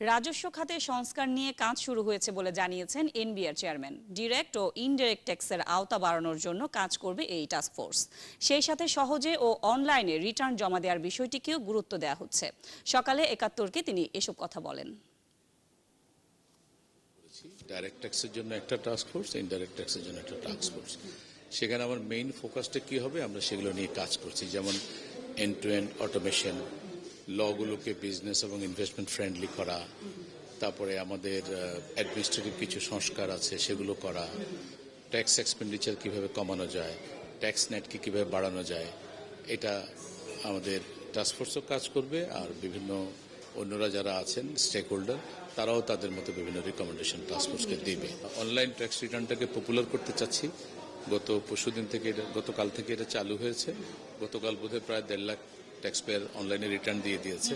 রাজস্ব খাতে সংস্কার নিয়ে কাজ শুরু হয়েছে বলে জানিয়েছেন এনবিআর চেয়ারম্যান। ডিরেক্ট ও ইনডিরেক্ট ট্যাক্সের আওতা বাড়ানোর জন্য কাজ করবে এই টাস্কফোর্স। সেই সাথে সহজে ও অনলাইনে রিটার্ন জমা দেওয়ার বিষয়টিকেও গুরুত্ব দেওয়া হচ্ছে। সকালে ৭১কে তিনি এসব কথা বলেন। ডাইরেক্ট ট্যাক্সের জন্য একটা টাস্ক ফোর্স, ইনডাইরেক্ট ট্যাক্সের জন্য একটা টাস্ক ফোর্স। সেখানে আমার মেইন ফোকাসটা কি হবে, আমরা সেগুলো নিয়ে কাজ করছি। যেমন এন্ড টু এন্ড অটোমেশন, লগুলোকে বিজনেস এবং ইনভেস্টমেন্ট ফ্রেন্ডলি করা, তারপরে আমাদের অ্যাডমিনিস্ট্রেটিভ কিছু সংস্কার আছে সেগুলো করা, ট্যাক্স এক্সপেন্ডিচার কিভাবে কমানো যায়, ট্যাক্স নেটকে কিভাবে বাড়ানো যায়, এটা আমাদের টাস্কফোর্সও কাজ করবে। আর বিভিন্ন অন্যরা যারা আছেন স্টেক হোল্ডার, তারাও তাদের মতো বিভিন্ন রিকমেন্ডেশন টাস্কফোর্সকে দেবে। অনলাইন ট্যাক্স রিটার্নটাকে পপুলার করতে চাচ্ছি। গতকাল থেকে এটা চালু হয়েছে। গতকাল বোধহয় প্রায় ১.৫ লাখ ট্যাক্স পেয়ার অনলাইনে রিটার্ন দিয়ে দিয়েছে।